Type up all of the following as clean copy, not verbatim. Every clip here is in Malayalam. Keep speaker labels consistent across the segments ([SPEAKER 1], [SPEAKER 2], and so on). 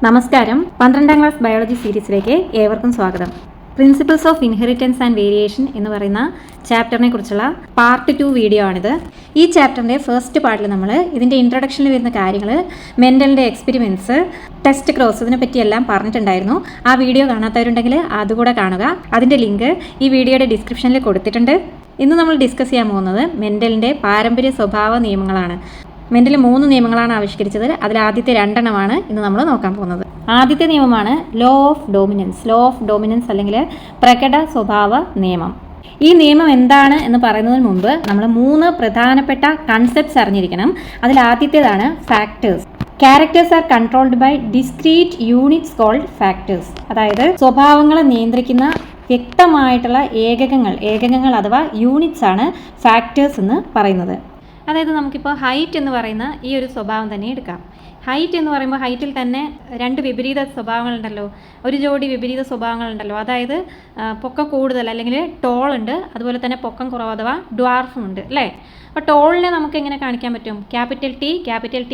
[SPEAKER 1] നമസ്കാരം. 12ാം ക്ലാസ് ബയോളജി സീരീസിലേക്ക് ഏവർക്കും സ്വാഗതം. Principles of inheritance and variation എന്ന് പറയുന്ന ചാപ്റ്ററിനെ കുറിച്ചുള്ള പാർട്ട് 2 വീഡിയോ ആണിത്. ഈ ചാപ്റ്ററിൻ്റെ ഫസ്റ്റ് പാർട്ടിൽ നമ്മൾ ഇതിൻ്റെ ഇൻട്രൊഡക്ഷനിൽ വരുന്ന കാര്യങ്ങൾ, മെൻഡലിൻ്റെ എക്സ്പെരിമെൻറ്റ്സ്, ടെസ്റ്റ് ക്രോസ്, ഇതിനെപ്പറ്റിയെല്ലാം പറഞ്ഞിട്ടുണ്ടായിരുന്നു. ആ വീഡിയോ കാണാത്തവരുണ്ടെങ്കിൽ അതുകൂടെ കാണുക. അതിൻ്റെ ലിങ്ക് ഈ വീഡിയോയുടെ ഡിസ്ക്രിപ്ഷനിൽ കൊടുത്തിട്ടുണ്ട്. ഇന്ന് നമ്മൾ ഡിസ്കസ് ചെയ്യാൻ പോകുന്നത് മെൻഡലിൻ്റെ പാരമ്പര്യ സ്വഭാവ നിയമങ്ങളാണ്. മെൻഡൽ 3 നിയമങ്ങളാണ് ആവിഷ്കരിച്ചത്. അതിൽ ആദ്യത്തെ 2 എണ്ണമാണ് ഇന്ന് നമ്മൾ നോക്കാൻ പോകുന്നത്. ആദ്യത്തെ നിയമമാണ് law of dominance. Law of dominance അല്ലെങ്കിൽ പ്രകട സ്വഭാവ നിയമം. ഈ നിയമം എന്താണ് എന്ന് പറയുന്നതിന് മുമ്പ് നമ്മൾ 3 പ്രധാനപ്പെട്ട കൺസെപ്റ്റ്സ് അറിഞ്ഞിരിക്കണം. അതിൽ ആദ്യത്തേതാണ് factors. Characters are controlled by discrete units called factors. അതായത് സ്വഭാവങ്ങളെ നിയന്ത്രിക്കുന്ന വ്യക്തമായിട്ടുള്ള ഏകകങ്ങൾ അഥവാ യൂണിറ്റ്സ് ആണ് ഫാക്ടേഴ്സ് എന്ന് പറയുന്നത്. അതായത് നമുക്കിപ്പോൾ ഹൈറ്റ് എന്ന് പറയുന്ന ഈ ഒരു സ്വഭാവം തന്നെ എടുക്കാം. ഹൈറ്റ് എന്ന് പറയുമ്പോൾ ഹൈറ്റിൽ തന്നെ 2 വിപരീത സ്വഭാവങ്ങളുണ്ടല്ലോ, ഒരു ജോഡി വിപരീത സ്വഭാവങ്ങളുണ്ടല്ലോ. അതായത് പൊക്കം കൂടുതൽ അല്ലെങ്കിൽ ടോൾ ഉണ്ട്, അതുപോലെ തന്നെ പൊക്കം കുറവ് അഥവാ ഡ്വാർഫും ഉണ്ട് അല്ലേ. അപ്പോൾ ടോളിനെ നമുക്ക് എങ്ങനെ കാണിക്കാൻ പറ്റും? ക്യാപിറ്റൽ ടി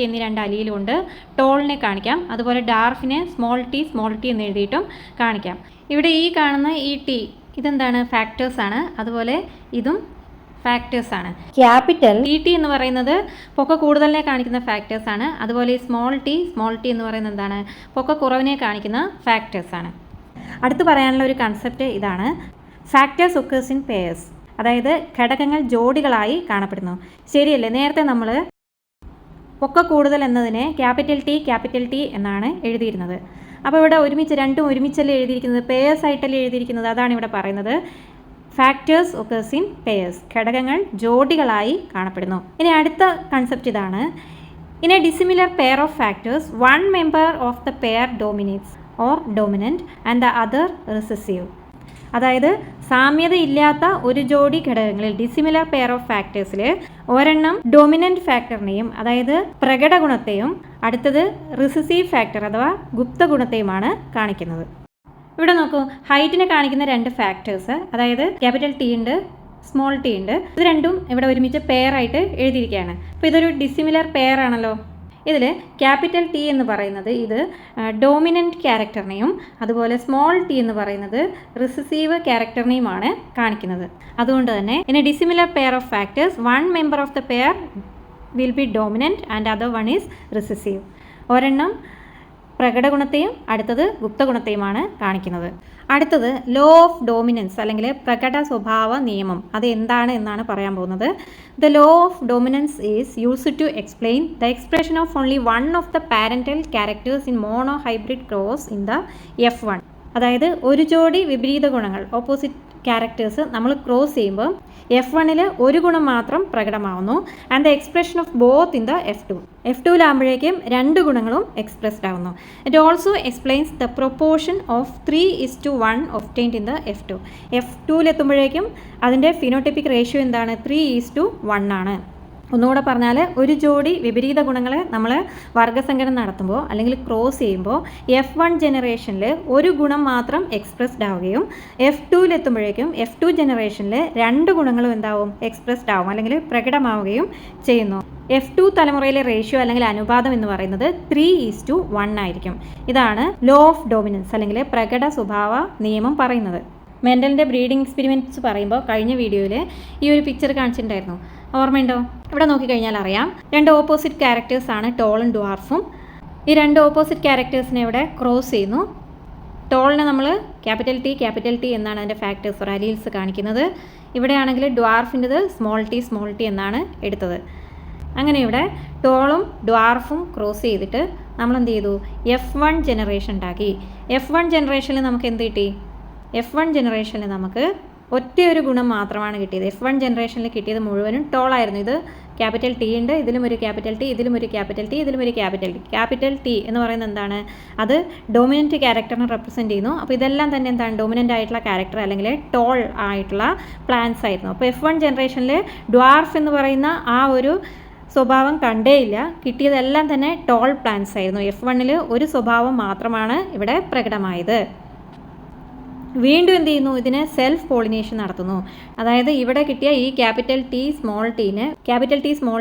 [SPEAKER 1] എന്നീ 2 അലിയിലുണ്ട് ടോളിനെ കാണിക്കാം. അതുപോലെ ഡാർഫിനെ സ്മോൾ ടി എന്ന് എഴുതിയിട്ടും കാണിക്കാം. ഇവിടെ ഈ കാണുന്ന ഈ ടി ഇതെന്താണ്? ഫാക്ടേഴ്സ് ആണ്. അതുപോലെ ഇതും ഫാക്ടേഴ്സ് ആണ്. ക്യാപിറ്റൽ ടി എന്ന് പറയുന്നത് പൊക്ക കൂടുതലിനെ കാണിക്കുന്ന ഫാക്ടേഴ്സ് ആണ്. അതുപോലെ ഈ സ്മോൾ ടി എന്ന് പറയുന്നത് എന്താണ്? പൊക്ക കുറവിനെ കാണിക്കുന്ന ഫാക്ടേഴ്സ് ആണ്. അടുത്ത് പറയാനുള്ള ഒരു കൺസെപ്റ്റ് ഇതാണ്, ഫാക്ടേഴ്സ് ഒക്കേഴ്സ് ഇൻ പെയർസ്. അതായത് ഘടകങ്ങൾ ജോഡികളായി കാണപ്പെടുന്നു. ശരിയല്ലേ? നേരത്തെ നമ്മൾ പൊക്ക കൂടുതൽ എന്നതിനെ ക്യാപിറ്റൽ ടി എന്നാണ് എഴുതിയിരുന്നത്. അപ്പോൾ ഇവിടെ രണ്ടും ഒരുമിച്ചല്ലേ എഴുതിയിരിക്കുന്നത്, പെയർസ് ആയിട്ടല്ലേ എഴുതിയിരിക്കുന്നത്. അതാണ് ഇവിടെ പറയുന്നത് ഫാക്ടേഴ്സ് ഒക്കേഴ്സ് ഇൻ പെയർസ്. ഘടകങ്ങൾ ജോഡികളായി കാണപ്പെടുന്നു. ഇനി അടുത്ത കൺസെപ്റ്റ് ഇതാണ്, in A dissimilar pair of factors one member of the pair dominates or dominant and the other recessive. അതായത് സാമ്യതയില്ലാത്ത ഒരു ജോഡി ഘടകങ്ങളിൽ, ഡിസിമിലർ പെയർ ഓഫ് ഫാക്ടേഴ്സിൽ ഒരെണ്ണം ഡോമിനൻറ്റ് ഫാക്ടറിനെയും അതായത് പ്രകട ഗുണത്തെയും അടുത്തത് റിസസീവ് ഫാക്ടർ അഥവാ ഗുപ്ത ഗുണത്തെയുമാണ് കാണിക്കുന്നത്. ഇവിടെ നോക്കൂ, ഹൈറ്റിനെ കാണിക്കുന്ന 2 ഫാക്ടേഴ്സ്, അതായത് ക്യാപിറ്റൽ ടി ഉണ്ട്, സ്മോൾ ടി ഉണ്ട്. ഇത് രണ്ടും ഇവിടെ ഒരുമിച്ച് പെയർ ആയിട്ട് എഴുതിയിരിക്കുകയാണ്. അപ്പോൾ ഇതൊരു ഡിസിമിലർ പെയർ ആണല്ലോ. ഇതിൽ ക്യാപിറ്റൽ ടി എന്ന് പറയുന്നത് ഇത് ഡോമിനൻറ്റ് ക്യാരക്ടറിനെയും അതുപോലെ സ്മോൾ ടി എന്ന് പറയുന്നത് റിസസീവ് ക്യാരക്ടറിനെയുമാണ് കാണിക്കുന്നത്. അതുകൊണ്ട് തന്നെ in A dissimilar pair of factors one member of the pair will be dominant and other one is recessive. ഒരെണ്ണം പ്രകടഗുണത്തെയും അടുത്തത് ഗുപ്തഗുണത്തെയുമാണ് കാണിക്കുന്നത്. അടുത്തത് ലോ ഓഫ് ഡോമിനൻസ് അല്ലെങ്കിൽ പ്രകട സ്വഭാവ നിയമം. അത് എന്താണ് എന്നാണ് പറയാൻ പോകുന്നത്. The law of dominance is used to explain the expression of only one of the parental characters in monohybrid cross in the F1. അതായത് ഒരു ജോഡി വിപരീത ഗുണങ്ങൾ, ഓപ്പോസിറ്റ് ക്യാരക്ടേഴ്സ് നമ്മൾ ക്രോസ് ചെയ്യുമ്പോൾ F1 ഒരു ഗുണം മാത്രം പ്രകടമാവുന്നു. And the expression of both in the F2 2 ഗുണങ്ങളും എക്സ്പ്രസ്ഡ് ആവുന്നു. It also explains the proportion of 3:1 obtained in the F2 അതിൻ്റെ ഫിനോടൈപ്പിക് റേഷ്യോ എന്താണ്? 3:1 ആണ്. ഒന്നുകൂടെ പറഞ്ഞാൽ ഒരു ജോഡി വിപരീത ഗുണങ്ങളെ നമ്മൾ വർഗ്ഗസങ്കലനം നടത്തുമ്പോൾ അല്ലെങ്കിൽ ക്രോസ് ചെയ്യുമ്പോൾ F1 ജനറേഷനിൽ ഒരു ഗുണം മാത്രം എക്സ്പ്രസ്ഡ് ആവുകയും F2 ജനറേഷനിൽ 2 ഗുണങ്ങളും എന്താവും? എക്സ്പ്രസ്ഡ് ആവും അല്ലെങ്കിൽ പ്രകടമാവുകയും ചെയ്യുന്നു. F2 തലമുറയിലെ റേഷ്യോ അല്ലെങ്കിൽ അനുപാതം എന്ന് പറയുന്നത് 3:1 ആയിരിക്കും. ഇതാണ് ലോ ഓഫ് ഡോമിനൻസ് അല്ലെങ്കിൽ പ്രകട സ്വഭാവ നിയമം പറയുന്നത്. മെൻഡലിൻ്റെ ബ്രീഡിംഗ് എക്സ്പെരിമെൻറ്റ്സ് പറയുമ്പോൾ കഴിഞ്ഞ വീഡിയോയിൽ ഈ ഒരു പിക്ചർ കാണിച്ചിട്ടുണ്ടായിരുന്നു, ഓർമ്മയുണ്ടോ? ഇവിടെ നോക്കിക്കഴിഞ്ഞാൽ അറിയാം, 2 ഓപ്പോസിറ്റ് ക്യാരക്ടേഴ്സ് ആണ് ടോളും ഡ്വാർഫും. ഈ 2 ഓപ്പോസിറ്റ് ക്യാരക്ടേഴ്സിനെ ഇവിടെ ക്രോസ് ചെയ്യുന്നു. ടോളിനെ നമ്മൾ ക്യാപിറ്റൽ ടി എന്നാണ് അതിൻ്റെ ഫാക്ടേഴ്സ് ഓർ അലീൽസ് കാണിക്കുന്നത്. ഇവിടെയാണെങ്കിൽ ഡ്വാർഫിൻ്റെത് സ്മോൾ ടി എന്നാണ് എടുത്തത്. അങ്ങനെ ഇവിടെ ടോളും ഡ്വാർഫും ക്രോസ് ചെയ്തിട്ട് നമ്മൾ എന്ത് ചെയ്തു? F1 ജനറേഷൻ ഉണ്ടാക്കി. F1 ജനറേഷനിൽ നമുക്ക് എന്ത് കിട്ടി? F1 ജനറേഷനിൽ നമുക്ക് ഒറ്റയൊരു ഗുണം മാത്രമാണ് കിട്ടിയത്. F1 ജനറേഷനിൽ കിട്ടിയത് മുഴുവനും ടോളായിരുന്നു. ഇത് ക്യാപിറ്റൽ ടി ഉണ്ട്, ഇതിലും ഒരു ക്യാപിറ്റൽ ടി, ഇതിലും ഒരു ക്യാപിറ്റൽ ടി, ഇതിലും ഒരു ക്യാപിറ്റൽ ടി. ക്യാപിറ്റൽ ടി എന്ന് പറയുന്നത് എന്താണ്? അത് ഡോമിനൻറ്റ് ക്യാരക്ടറിനെ റെപ്രസെൻറ്റ് ചെയ്യുന്നു. അപ്പോൾ ഇതെല്ലാം തന്നെ എന്താണ്? ഡോമിനൻ്റ് ആയിട്ടുള്ള ക്യാരക്ടർ അല്ലെങ്കിൽ ടോൾ ആയിട്ടുള്ള പ്ലാന്റ്സ് ആയിരുന്നു. അപ്പോൾ F1 ജനറേഷനിൽ ഡ്വാർഫ് എന്ന് പറയുന്ന ആ ഒരു സ്വഭാവം കണ്ടേയില്ല. കിട്ടിയതെല്ലാം തന്നെ ടോൾ പ്ലാന്റ്സ് ആയിരുന്നു. F1 ഒരു സ്വഭാവം മാത്രമാണ് ഇവിടെ പ്രകടമായത്. വീണ്ടും എന്ത് ചെയ്യുന്നു? ഇതിനെ സെൽഫ് പോളിനേഷൻ നടത്തുന്നു. അതായത് ഇവിടെ കിട്ടിയ ഈ ക്യാപിറ്റൽ ടി സ്മോൾ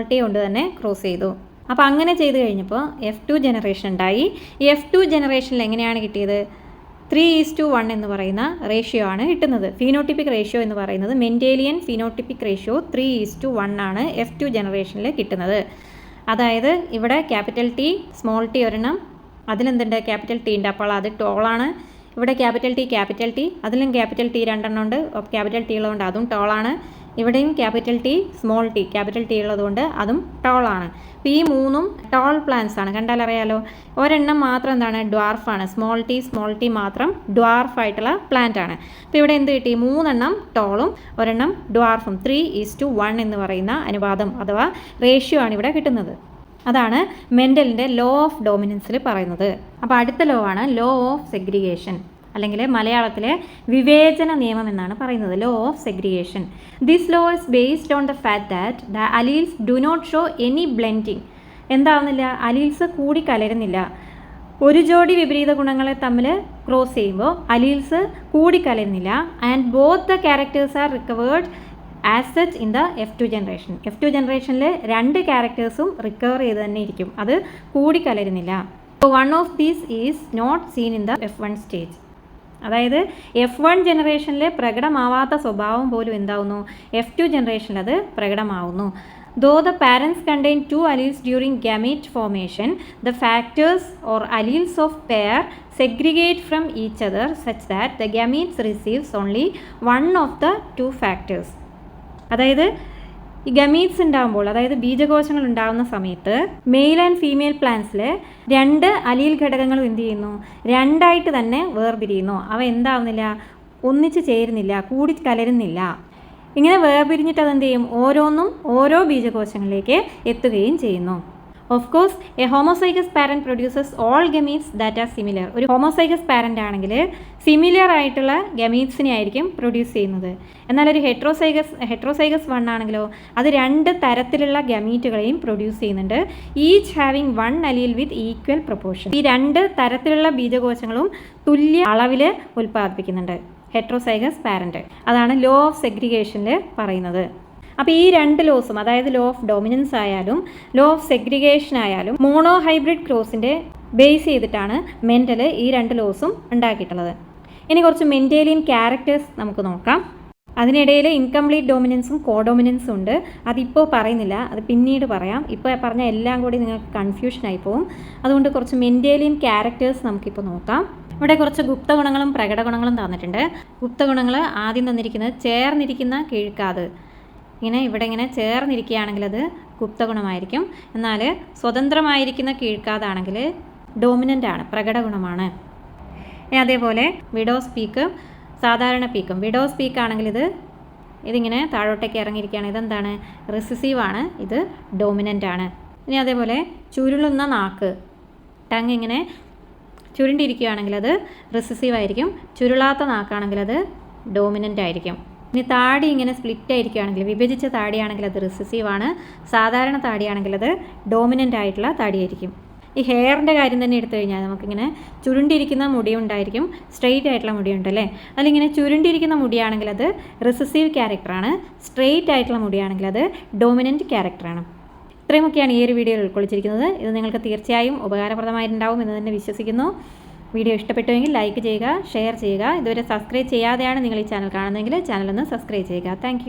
[SPEAKER 1] ടി കൊണ്ട് തന്നെ ക്രോസ് ചെയ്തു. അപ്പോൾ അങ്ങനെ ചെയ്ത് കഴിഞ്ഞപ്പോൾ F2 ജനറേഷൻ ഉണ്ടായി. ഈ F2 ജനറേഷനിൽ എങ്ങനെയാണ് കിട്ടിയത്? 3:1 എന്ന് പറയുന്ന റേഷ്യോ ആണ് കിട്ടുന്നത്. ഫീനോട്ടിപ്പിക് റേഷ്യോ എന്ന് പറയുന്നത് മെൻഡേലിയൻ ഫീനോട്ടിപ്പിക് റേഷ്യോ 3:1 ആണ് F2 ജനറേഷനിൽ കിട്ടുന്നത്. അതായത് ഇവിടെ ക്യാപിറ്റൽ ടി സ്മോൾ ടി ഒരെണ്ണം, അതിലെന്തുണ്ട് ക്യാപിറ്റൽ ടി ഉണ്ട്, അപ്പോൾ അത് ടോളാണ്. ഇവിടെ ക്യാപിറ്റൽ ടി അതിലും ക്യാപിറ്റൽ ടി രണ്ടെണ്ണം ഉണ്ട്, ക്യാപിറ്റൽ ടി ഉള്ളതുകൊണ്ട് അതും ടോളാണ്. ഇവിടെയും capital T small T capital T ഉള്ളതുകൊണ്ട് അതും ടോളാണ്. അപ്പോൾ ഈ മൂന്നും ടോൾ പ്ലാന്റ്സ് ആണ്. കണ്ടാൽ അറിയാലോ. ഒരെണ്ണം മാത്രം എന്താണ് ഡ്വാർഫാണ്. സ്മോൾ ടി മാത്രം ഡ്വാർഫായിട്ടുള്ള പ്ലാന്റ് ആണ്. അപ്പോൾ ഇവിടെ എന്ത് കിട്ടി? 3 എണ്ണം ടോളും ഒരെണ്ണം ഡ്വാർഫും 3:1 എന്ന് പറയുന്ന അനുപാതം അഥവാ റേഷ്യോ ആണ് ഇവിടെ കിട്ടുന്നത്. അതാണ് മെൻഡലിൻ്റെ ലോ ഓഫ് ഡോമിനൻസിൽ പറയുന്നത്. അപ്പോൾ അടുത്ത ലോ ആണ് ലോ ഓഫ് സെഗ്രിഗേഷൻ, അല്ലെങ്കിൽ മലയാളത്തിലെ വിവേചന നിയമം എന്നാണ് പറയുന്നത്. Law of segregation. This law is based on the fact that the alleles do not show any blending. എന്താവുന്നില്ല? അലീൽസ് കൂടി കലരുന്നില്ല. ഒരു ജോഡി വിപരീത ഗുണങ്ങളെ തമ്മിൽ ക്രോസ് ചെയ്യുമ്പോൾ അലീൽസ് കൂടി കലരുന്നില്ല. And both the characters are recovered as such in the F2 generation. F2 ജനറേഷനിൽ 2 ക്യാരക്ടേഴ്സും റിക്കവർ ചെയ്ത് തന്നെ ഇരിക്കും, അത് കൂടി കലരുന്നില്ല. So one of these is not seen in the F1 stage. അതായത് F1 ജനറേഷനിൽ പ്രകടമാവാത്ത സ്വഭാവം പോലും എന്താവുന്നു? F2 ജനറേഷനിൽ അത് പ്രകടമാവുന്നു. Though the parents contain 2 alleles during gamete formation, the factors or alleles of pair segregate from each other such that the gametes receives only one of the 2 factors. അതായത് ഈ ഗമീറ്റ്സ് ഉണ്ടാകുമ്പോൾ, അതായത് ബീജകോശങ്ങൾ ഉണ്ടാകുന്ന സമയത്ത് മെയിൽ ആൻഡ് ഫീമെയിൽ പ്ലാന്റ്സിൽ 2 അലീൽ ഘടകങ്ങളും എന്ത് ചെയ്യുന്നു? 2ആയിട്ട് തന്നെ വേർപിരിയുന്നു. അവ എന്താവുന്നില്ല? ഒന്നിച്ച് ചേരുന്നില്ല, കൂടി കലരുന്നില്ല. ഇങ്ങനെ വേർപിരിഞ്ഞിട്ട് അതെന്ത് ചെയ്യും? ഓരോന്നും ഓരോ ബീജകോശങ്ങളിലേക്ക് എത്തുകയും ചെയ്യുന്നു. Of course A homozygous parent produces all gametes that are similar. ഒരു ഹോമോസൈഗസ് പാരന്റ് ആണെങ്കിൽ സിമിലർ ആയിട്ടുള്ള ഗമീറ്റ്സിനെ ആയിരിക്കും പ്രൊഡ്യൂസ് ചെയ്യുന്നത്. എന്നാൽ ഒരു ഹെട്രോസൈഗസ് 1 ആണെങ്കിലോ അത് 2 തരത്തിലുള്ള ഗമീറ്റുകളെയും പ്രൊഡ്യൂസ് ചെയ്യുന്നുണ്ട്. Each having 1 അലീൽ with equal proportion. ഈ 2 തരത്തിലുള്ള ബീജകോശങ്ങളും തുല്യ അളവിൽ ഉൽപ്പാദിപ്പിക്കുന്നുണ്ട് ഹെട്രോസൈഗസ് പാരന്റ്. അതാണ് ലോ ഓഫ് സെഗ്രിഗേഷനിൽ പറയുന്നത്. അപ്പോൾ ഈ 2 ലോസും, അതായത് ലോ ഓഫ് ഡോമിനൻസ് ആയാലും ലോ ഓഫ് സെഗ്രിഗേഷൻ ആയാലും മോണോ ഹൈബ്രിഡ് ക്രോസിൻ്റെ ബേസ് ചെയ്തിട്ടാണ് മെൻഡൽ ഈ 2 ലോസും ഉണ്ടാക്കിയിട്ടുള്ളത്. ഇനി കുറച്ച് മെൻഡേലിയൻ ക്യാരക്ടേഴ്സ് നമുക്ക് നോക്കാം. അതിനിടയിൽ ഇൻകംപ്ലീറ്റ് ഡോമിനൻസും കോഡോമിനൻസും ഉണ്ട്. അതിപ്പോൾ പറയുന്നില്ല, അത് പിന്നീട് പറയാം. ഇപ്പോൾ പറഞ്ഞ എല്ലാം കൂടി നിങ്ങൾക്ക് കൺഫ്യൂഷനായി പോകും. അതുകൊണ്ട് കുറച്ച് മെൻഡേലിയൻ ക്യാരക്ടേഴ്സ് നമുക്കിപ്പോൾ നോക്കാം. ഇവിടെ കുറച്ച് ഗുപ്തഗുണങ്ങളും പ്രകടഗുണങ്ങളും തന്നിട്ടുണ്ട്. ഗുപ്തഗുണങ്ങൾ ആദ്യം തന്നിരിക്കുന്നത് ചേർന്നിരിക്കുന്ന കീഴ്ക്കാത്. ഇവിടെ ഇങ്ങനെ ചേർന്നിരിക്കുകയാണെങ്കിൽ അത് ഗുപ്തഗുണമായിരിക്കും. എന്നാൽ സ്വതന്ത്രമായിരിക്കുന്ന കീഴ്ക്കാതാണെങ്കിൽ ഡോമിനൻ്റ് ആണ്, പ്രകടഗുണമാണ്. അതേപോലെ വിഡോസ് പീക്ക് സാധാരണ പീക്കും. വിഡോസ് പീക്ക് ആണെങ്കിൽ ഇതിങ്ങനെ താഴോട്ടേക്ക് ഇറങ്ങിയിരിക്കുകയാണ്, ഇതെന്താണ്? റിസസീവാണ്, ഇത് ഡോമിനൻ്റ് ആണ്. ഇനി അതേപോലെ ചുരുളുന്ന നാക്ക്, ടങ് ഇങ്ങനെ ചുരുണ്ടിരിക്കുകയാണെങ്കിൽ അത് റിസസീവ് ആയിരിക്കും. ചുരുളാത്ത നാക്കാണെങ്കിൽ അത് ഡോമിനൻ്റ് ആയിരിക്കും. ഇനി താടി ഇങ്ങനെ സ്പ്ലിറ്റ് ആയിരിക്കുകയാണെങ്കിൽ, വിഭജിച്ച താടിയാണെങ്കിൽ അത് റിസസീവ് ആണ്. സാധാരണ താടിയാണെങ്കിൽ അത് ഡോമിനൻ്റ് ആയിട്ടുള്ള താടിയായിരിക്കും. ഈ ഹെയറിൻ്റെ കാര്യം തന്നെ എടുത്തു കഴിഞ്ഞാൽ നമുക്കിങ്ങനെ ചുരുണ്ടിരിക്കുന്ന മുടി ഉണ്ടായിരിക്കും, സ്ട്രെയിറ്റ് ആയിട്ടുള്ള മുടിയുണ്ടല്ലേ. അതിലിങ്ങനെ ചുരുണ്ടിരിക്കുന്ന മുടിയാണെങ്കിൽ അത് റിസസീവ് ക്യാരക്ടറാണ്. സ്ട്രെയിറ്റ് ആയിട്ടുള്ള മുടിയാണെങ്കിൽ അത് ഡോമിനൻ്റ് ക്യാരക്ടറാണ്. ഇത്രയുമൊക്കെയാണ് ഈ ഒരു വീഡിയോയിൽ ഉൾക്കൊള്ളിച്ചിരിക്കുന്നത്. ഇത് നിങ്ങൾക്ക് തീർച്ചയായും ഉപകാരപ്രദമായിട്ടുണ്ടാവും എന്ന് തന്നെ വിശ്വസിക്കുന്നു. വീഡിയോ ഇഷ്ടപ്പെട്ടുവെങ്കിൽ ലൈക്ക് ചെയ്യുക, ഷെയർ ചെയ്യുക. ഇതുവരെ സബ്സ്ക്രൈബ് ചെയ്യാതെയാണ് നിങ്ങൾ ഈ ചാനൽ കാണുന്നതെങ്കിൽ ചാനലൊന്ന് സബ്സ്ക്രൈബ് ചെയ്യുക. താങ്ക്